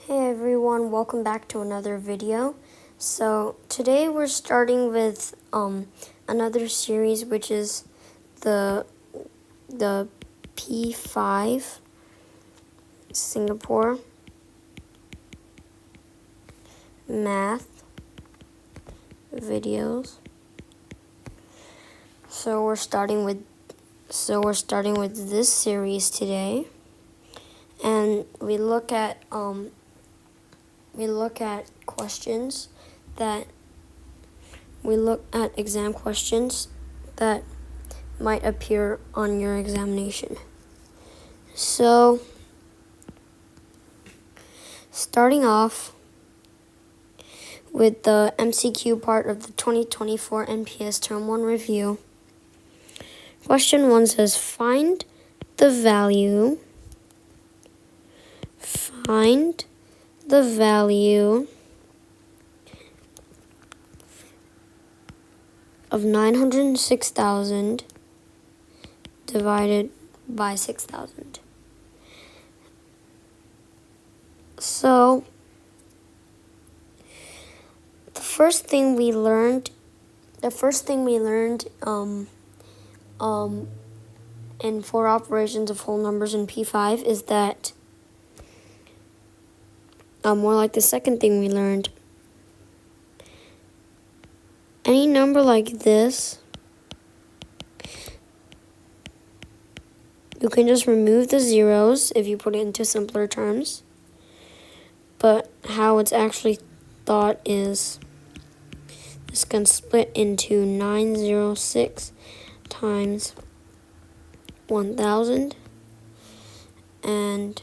Hey everyone, welcome back to another video. So today we're starting with another series, which is the P5 Singapore math videos. So we're starting with this series today, and we look at questions that exam questions that might appear on your examination. So, starting off with the MCQ part of the 2024 NPS Term 1 review. Question 1 says, find the value of 906,000 divided by 6,000. So, the first thing we learned in 4 operations of whole numbers in P5 is that, more like the second thing we learned, any number like this, you can just remove the zeros if you put it into simpler terms. But how it's actually thought is this can split into 906 times 1,000 and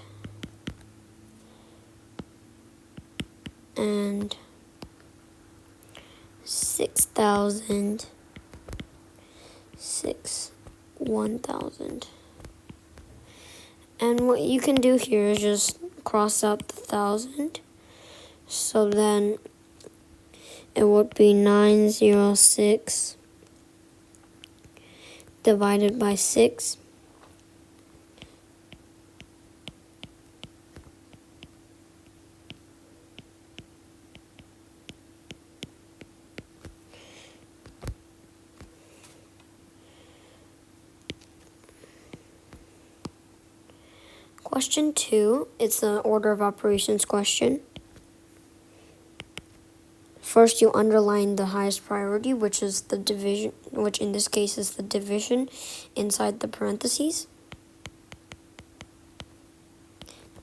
6,000, 1,000. And what you can do here is just cross out the 1,000. So then it would be 906 divided by 6. Question 2, it's an order of operations question. First, you underline the highest priority, which is the division, which in this case is the division inside the parentheses.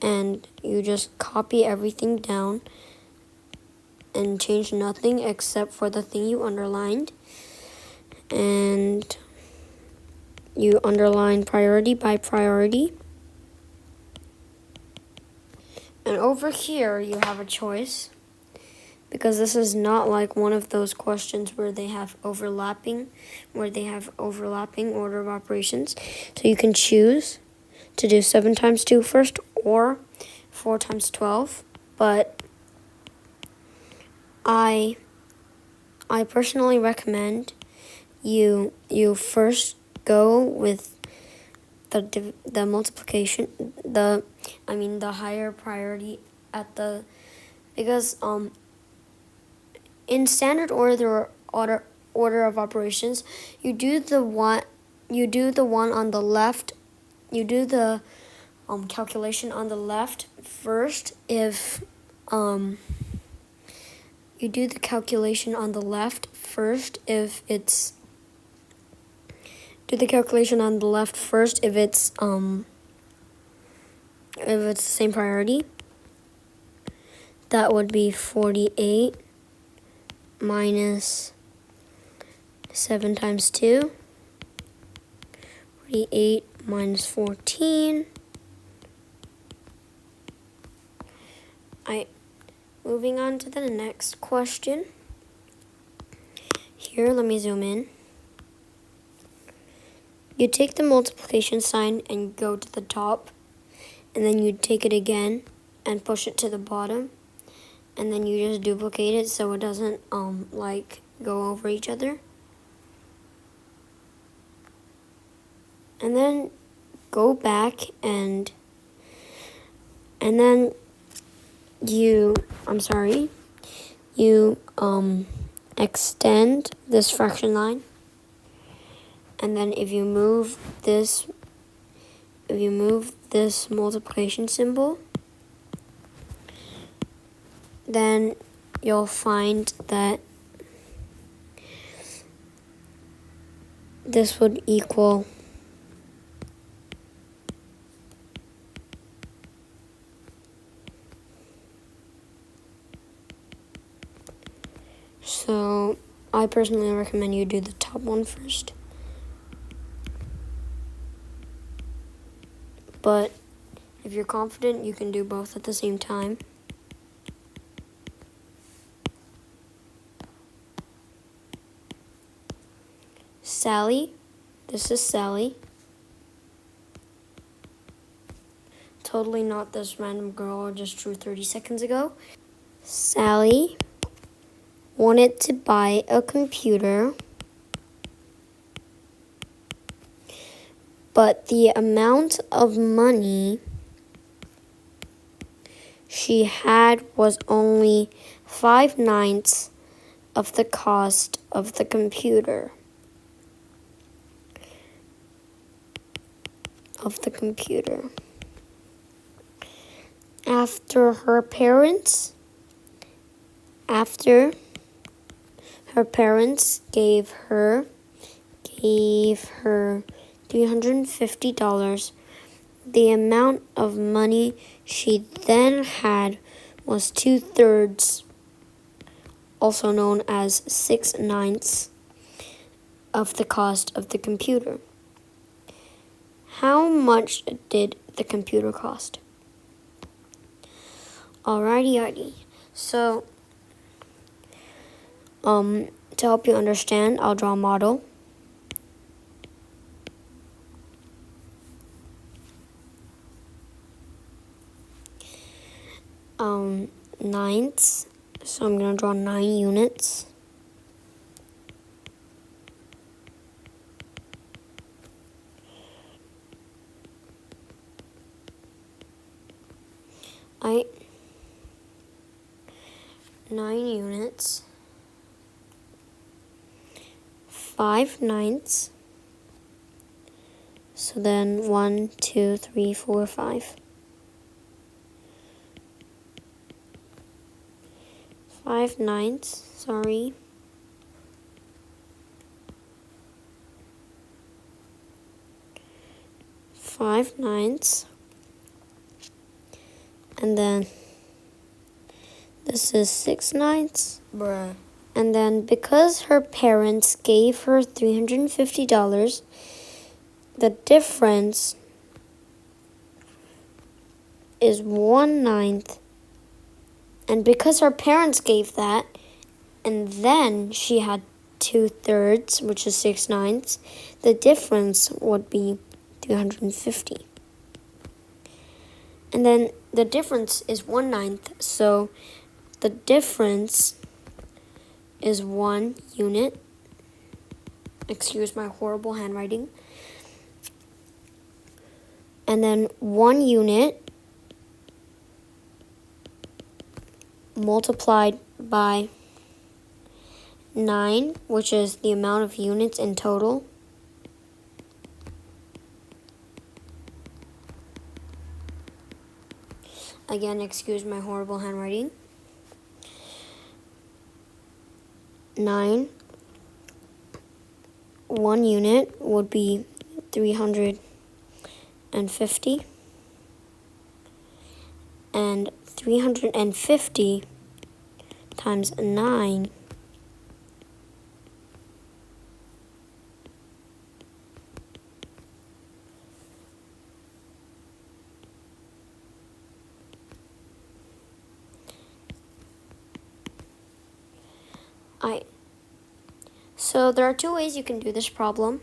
And you just copy everything down and change nothing except for the thing you underlined. And you underline priority by priority. And over here, you have a choice, because this is not like one of those questions where they have overlapping order of operations. So you can choose to do 7 times 2 first or 4 times 12. But I personally recommend you first go with the multiplication, the higher priority because in standard order of operations, you do the one on the left, you do the calculation on the left first if it's the same priority. That would be 48 minus 7 times 2. 48 minus 14. Moving on to the next question. Here, let me zoom in. You take the multiplication sign and go to the top, and then you take it again and push it to the bottom, and then you just duplicate it so it doesn't go over each other. And then go back and then you extend this fraction line, and then if you move this multiplication symbol, then you'll find that this would equal so I personally recommend you do the top one first. But if you're confident, you can do both at the same time. Sally, this is Sally. Totally not this random girl I just drew 30 seconds ago. Sally wanted to buy a computer, but the amount of money she had was only 5/9 of the cost of the computer. After her parents gave her $350, the amount of money she then had was 2/3, also known as 6/9 of the cost of the computer. How much did the computer cost? Alrighty. So, to help you understand, I'll draw a model. Ninths. So I'm gonna draw 9 units. Nine units. 5/9. So then 1, 2, 3, 4, 5. 5/9, sorry. Five ninths. And then this is 6/9. Bruh. And then because her parents gave her $350, the difference is 1/9. And because her parents gave that, and then she had 2/3, which is 6/9, the difference would be 350. And then the difference is 1/9, so the difference is 1 unit. Excuse my horrible handwriting. And then 1 unit multiplied by 9, which is the amount of units in total. Again, excuse my horrible handwriting. 9. 1 unit would be 350. And 350 times 9 So there are 2 ways you can do this problem.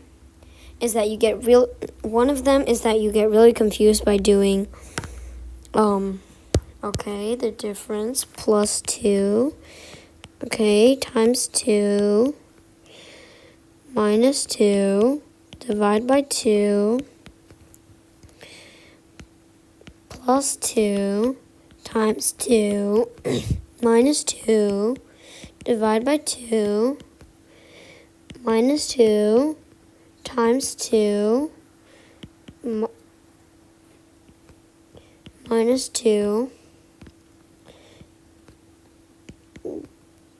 One of them is that you get really confused by doing the difference plus 2, times 2, minus 2, divide by 2, plus 2, times 2 minus 2 divided by 2 minus 2 times 2 minus 2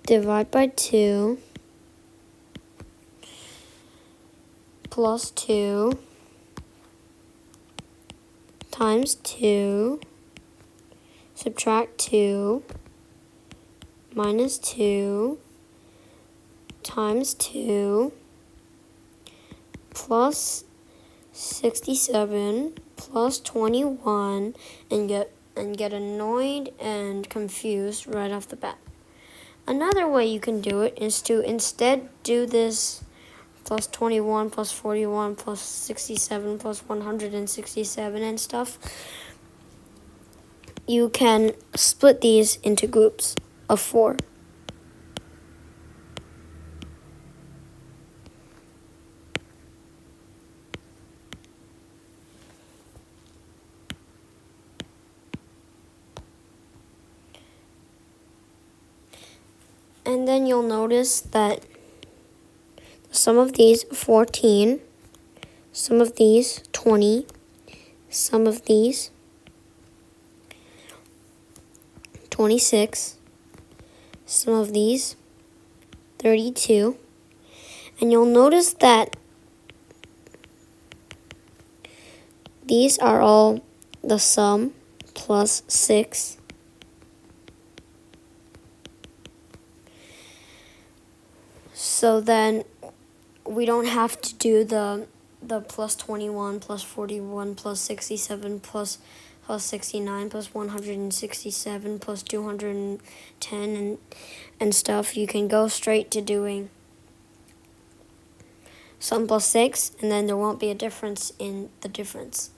divided by 2 plus 2 times 2 subtract 2 minus 2 times 2 plus 67 plus 21 and get annoyed and confused right off the bat. Another way you can do it is to instead do this plus 21 plus 41 plus 67 plus 167 and stuff. You can split these into groups of 4. And then you'll notice that some of these 14, some of these 20, some of these 26, some of these 32, and you'll notice that these are all the sum plus 6. So then we don't have to do the plus 21 plus 41 plus 67 plus 69 plus 167 plus 210 and stuff. You can go straight to doing sum plus 6, and then there won't be a difference in the difference,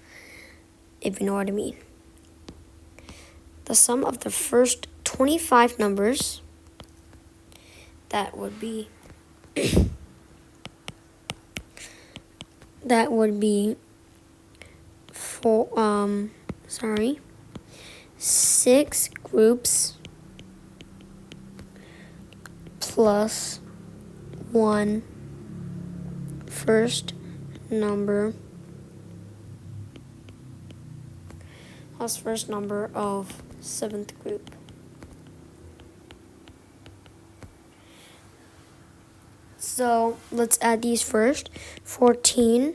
if you know what I mean. The sum of the first 25 numbers, that would be 6 groups plus 1 first number plus first number of 7th group. So let's add these first. 14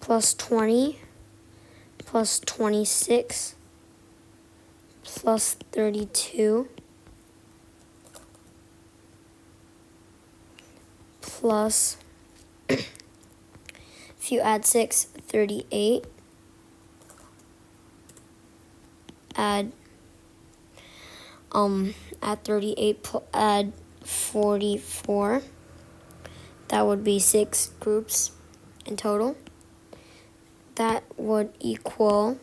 plus 20 plus 26 plus 32 plus, if you add 6, 38. Add 38, add 44. That would be 6 groups in total. That would equal,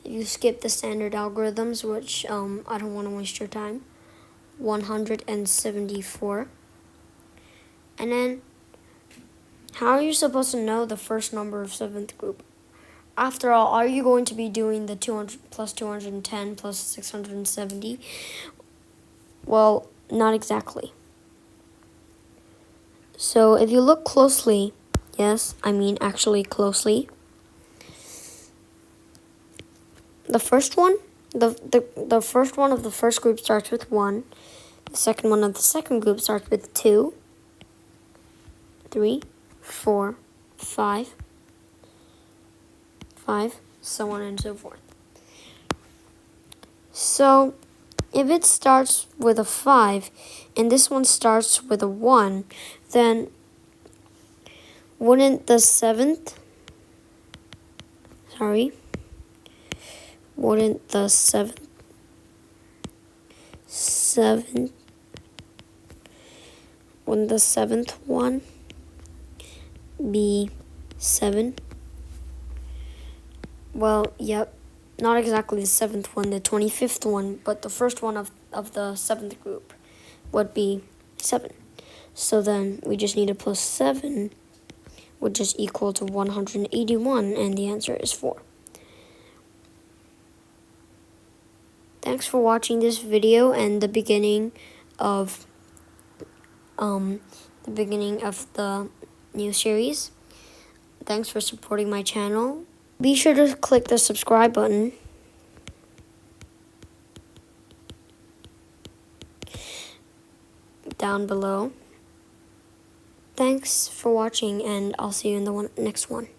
if you skip the standard algorithms, which I don't want to waste your time, 174. And then, how are you supposed to know the first number of 7th group? After all, are you going to be doing the 200 plus 210 plus 670? Well, not exactly. So if you look closely, yes, I mean actually closely, the first one, the first one of the first group starts with 1. The second one of the second group starts with 2, 3, 4, 5, so on and so forth. So if it starts with a 5 and this one starts with a 1, then wouldn't the 7th, wouldn't the 7th one be 7? Well, yep, not exactly the 7th one, the 25th one, but the first one of the 7th group would be 7. So then we just need a plus 7, which is equal to 181, and the answer is 4. thanks for watching this video and the beginning of the new series. Thanks for supporting my channel. Be sure to click the subscribe button. Down below. Thanks for watching, and I'll see you in the next one.